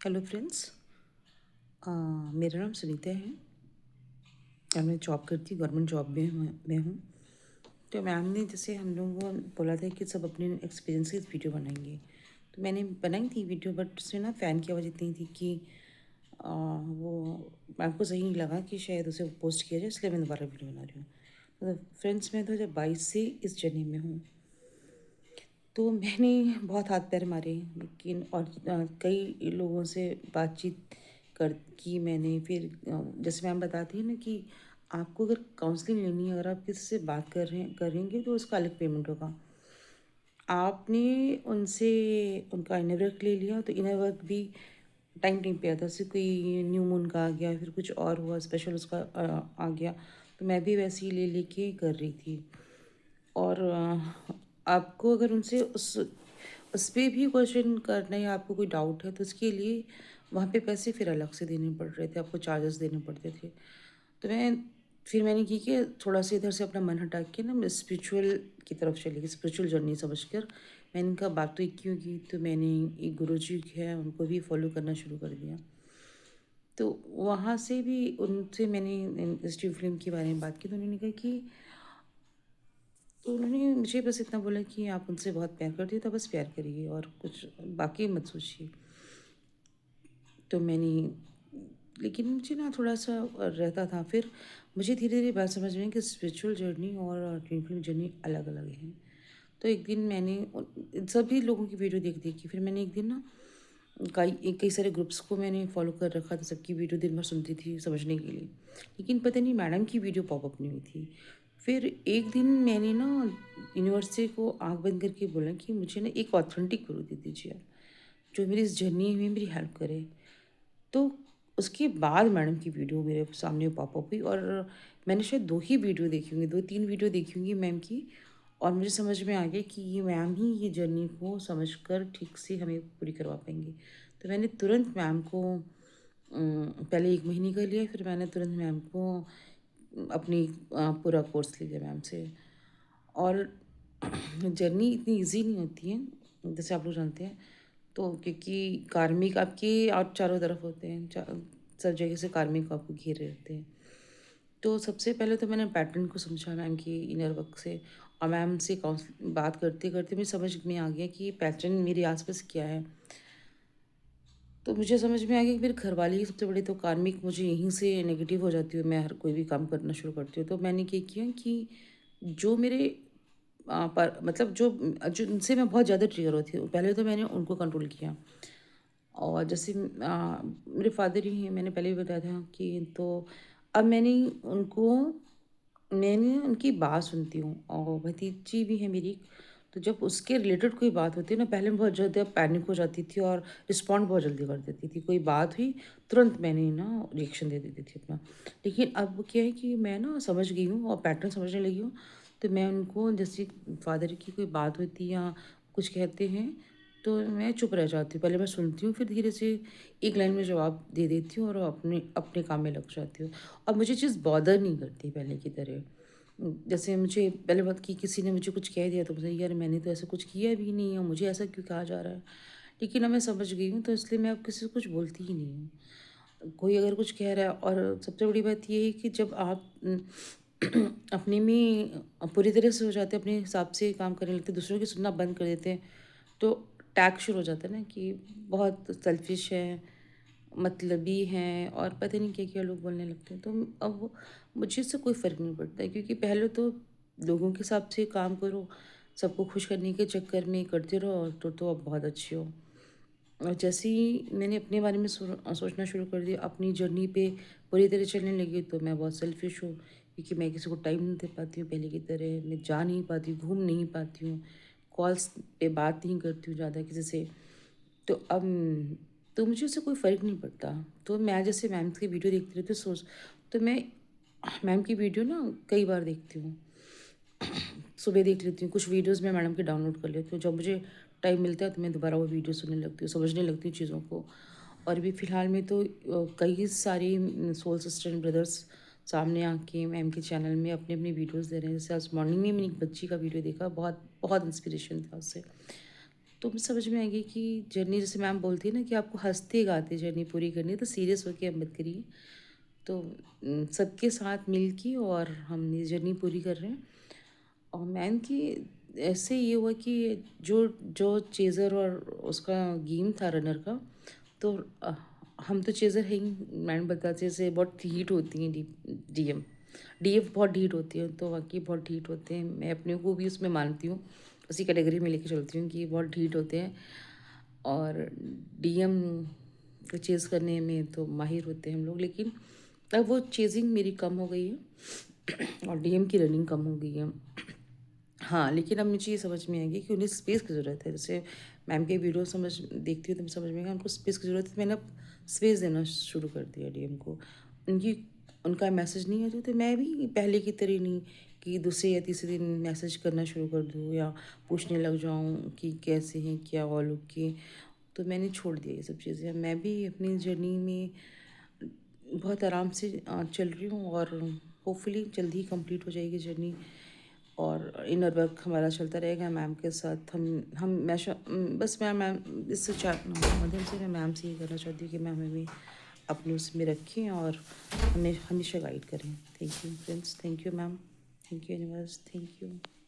Hello friends. मेरा नाम सुनीता है और मैं जॉब करती हूँ, गवर्नमेंट जॉब में हूँ। तो मैम ने जैसे हम लोगों को बोला था कि सब अपने एक्सपीरियंस की वीडियो बनाएंगे। तो मैंने बनाई थी वीडियो, बट उसमें ना फ़ैन की आवाज़ इतनी थी कि वो मैम को सही नहीं लगा कि शायद उसे पोस्ट किया जाए, इसलिए मैं दोबारा वीडियो बना रही हूँ। तो फ्रेंड्स, मैं 2022 से इस जर्नी में हूँ। तो मैंने बहुत हाथ पैर मारे, लेकिन और कई लोगों से बातचीत कर की मैंने। फिर जैसे मैम बताती है ना कि आपको अगर काउंसलिंग लेनी है, अगर आप किसी से बात करेंगे तो उसका अलग पेमेंट होगा। आपने उनसे उनका इनर वर्क ले लिया तो इनर वर्क भी टाइम टाइम पे आता है। जैसे कोई न्यू मून का आ गया, फिर कुछ और हुआ स्पेशल उसका आ गया, तो मैं भी वैसे ही ले लेके कर रही थी। और आपको अगर उनसे उस पे भी क्वेश्चन करना है या आपको कोई डाउट है तो उसके लिए वहाँ पे पैसे फिर अलग से देने पड़ रहे थे, आपको चार्जेस देने पड़ते थे। तो मैंने की कि थोड़ा सा इधर से अपना मन हटा के ना मैं स्पिरिचुअल की तरफ चली गई, स्पिरिचुअल जर्नी समझकर। मैंने इनका बात तो क्यों की, तो मैंने एक गुरु जी है उनको भी फॉलो करना शुरू कर दिया। तो वहाँ से भी उनसे मैंने इंडस्ट्री फिल्म के बारे में बात की, तो उन्होंने कहा कि तो उन्होंने मुझे बस इतना बोला कि आप उनसे बहुत प्यार करती हो तो बस प्यार करिए और कुछ बाकी मत सोचिए। तो मैंने लेकिन मुझे ना थोड़ा सा रहता था। फिर मुझे धीरे धीरे बात समझ में आई कि स्पिरिचुअल जर्नी और ट्विन फिल्म जर्नी अलग अलग है। तो एक दिन मैंने सभी लोगों की वीडियो देख देख के फिर मैंने एक दिन ना कई सारे ग्रुप्स को मैंने फॉलो कर रखा था, सबकी वीडियो दिन भर सुनती थी समझने के लिए। लेकिन पता नहीं मैडम की वीडियो पॉपअप नहीं हुई थी। फिर एक दिन मैंने ना यूनिवर्सिटी को आंख बंद करके बोला कि मुझे ना एक ऑथेंटिक गुरु दे दीजिए आप, जो मेरी इस जर्नी में मेरी हेल्प करे। तो उसके बाद मैडम की वीडियो मेरे सामने पॉपअप हुई और मैंने शायद 2 ही वीडियो देखी होंगी, 2-3 वीडियो देखी होंगी मैम की। और मुझे समझ में आ गया कि ये मैम ही ये जर्नी को समझकर ठीक से हमें पूरी करवा पाएँगी। तो मैंने तुरंत मैम को पहले 1 महीने का लिया, फिर मैंने तुरंत मैम को अपनी पूरा कोर्स ले लिया मैम से। और जर्नी इतनी ईज़ी नहीं होती है, जैसे आप लोग जानते हैं। तो क्योंकि कार्मिक आपके और चारों तरफ होते हैं, सब जगह से कार्मिक आपको घेरे रहते हैं। तो सबसे पहले तो मैंने पैटर्न को समझा मैम की इनर वर्क से, और मैम से बात करते करते मुझे समझ में आ गया कि पैटर्न मेरे आसपास क्या है। तो मुझे समझ में आ गया कि मेरे घरवाले ही सबसे बड़े तो कार्मिक मुझे यहीं से नेगेटिव हो जाती हूँ, मैं हर कोई भी काम करना शुरू करती हूँ। तो मैंने क्या किया कि जो मेरे पर मतलब जो उनसे मैं बहुत ज़्यादा ट्रिगर होती हूँ, पहले तो मैंने उनको कंट्रोल किया। और जैसे मेरे फादर ही हैं, मैंने पहले भी बताया था कि तो अब मैंने उनकी बात सुनती हूँ। और भतीजी भी है मेरी, तो जब उसके रिलेटेड कोई बात होती है ना, पहले मैं बहुत ज़्यादा पैनिक हो जाती थी और रिस्पॉन्ड बहुत जल्दी कर देती थी। कोई बात हुई, तुरंत मैंने ना रिएक्शन दे देती थी अपना। लेकिन अब क्या है कि मैं ना समझ गई हूँ और पैटर्न समझने लगी हूँ। तो मैं उनको जैसे फादर की कोई बात होती है या कुछ कहते हैं, तो मैं चुप रह जाती हूँ। पहले मैं सुनती हूँ, फिर धीरे से एक लाइन में जवाब दे देती हूँ और अपने अपने काम में लग जाती हूँ। और मुझे चीज़ बॉदर नहीं करती पहले की तरह। जैसे मुझे पहले बात कि किसी ने मुझे कुछ कह दिया तो मुझे यार मैंने तो ऐसा कुछ किया भी नहीं है, मुझे ऐसा क्यों कहा जा रहा है। लेकिन अब मैं समझ गई हूँ, तो इसलिए मैं अब किसी से कुछ बोलती ही नहीं हूँ। कोई अगर कुछ कह रहा है, और सबसे बड़ी बात ये है कि जब आप अपने में पूरी तरह से हो जाते हैं, अपने हिसाब से काम करने लगते हैं, दूसरों की सुनना बंद कर देते हैं, तो टैग शुरू हो जाता है ना कि बहुत सेल्फिश है, मतलबी हैं और पता नहीं क्या-क्या लोग बोलने लगते हैं। तो अब मुझे इससे कोई फ़र्क नहीं पड़ता है, क्योंकि पहले तो लोगों के हिसाब से काम करो, सबको खुश करने के चक्कर में करते रहो तो आप बहुत अच्छे हो। और जैसे ही मैंने अपने बारे में सोचना शुरू कर दिया, अपनी जर्नी पे पूरी तरह चलने लगी, तो मैं बहुत सेल्फिश हूँ, क्योंकि मैं किसी को टाइम नहीं दे पाती हूँ पहले की तरह, मैं जा नहीं पाती हूँ, घूम नहीं पाती हूँ, कॉल्स पे बात नहीं करती हूँ ज़्यादा किसी से। तो तो मुझे उससे कोई फ़र्क नहीं पड़ता। तो मैं जैसे मैम की वीडियो देखती रहती हूँ, तो मैं मैम की वीडियो ना कई बार देखती हूँ। सुबह देख लेती हूँ, कुछ वीडियोज़ मैं मैडम के डाउनलोड कर लेती हूँ। जब मुझे टाइम मिलता है तो मैं दोबारा वो वीडियो सुनने लगती हूँ, समझने लगती हूँ चीज़ों को। और अभी फ़िलहाल में तो कई सारे सोल सिस्टर एंड ब्रदर्स सामने आके मैम के चैनल में अपनी-अपनी वीडियोज़ दे रहे हैं। जैसे आज मॉर्निंग में मैंने एक बच्ची का वीडियो देखा, बहुत बहुत इंस्पिरेशन था उससे। तो मुझे समझ में आएगी कि जर्नी, जैसे मैम बोलती है ना कि आपको हँसते गाते जर्नी पूरी करनी है, तो सीरियस होके अब मत करिए। तो सबके साथ मिल के और हम ये जर्नी पूरी कर रहे हैं। और मैम की ऐसे ये हुआ कि जो जो चेज़र और उसका गेम था रनर का, तो हम तो चेज़र है ही, मैम बताते जैसे बहुत हीट होती हैं डीएम डीएफ बहुत हीट होती है, तो वाकई बहुत हीट होते हैं। मैं अपने को भी उसमें मानती हूँ, उसी कैटेगरी में लेके चलती हूँ कि बहुत हीट होते हैं। और डीएम को चेज़ करने में तो माहिर होते हैं हम लोग, लेकिन अब वो चेजिंग मेरी कम हो गई है और डीएम की रनिंग कम हो गई है। हाँ, लेकिन अब मुझे ये समझ में आएगी कि उन्हें स्पेस की ज़रूरत है। जैसे मैम के वीडियो देखती हूँ तो मुझे समझ में आएगा उनको स्पेस की ज़रूरत है, तो मैंने अब स्पेस देना शुरू कर दिया डीएम को। उनकी उनका मैसेज नहीं आता तो मैं भी पहले की तरह नहीं कि दूसरे या तीसरे दिन मैसेज करना शुरू कर दूँ या पूछने लग जाऊँ कि कैसे हैं, क्या ऑल ओके। तो मैंने छोड़ दिया ये सब चीज़ें। मैं भी अपनी जर्नी में बहुत आराम से चल रही हूँ और होपफुली जल्दी ही कंप्लीट हो जाएगी जर्नी। और इनर वर्क हमारा चलता रहेगा मैम के साथ। बस मैम इस माध्यम से मैं मैम से ये करना चाहती हूँ कि मैम हमें अपने उसमें रखें और हमें हमेशा गाइड करें। Thank you friends, thank you ma'am, thank you universe, thank you.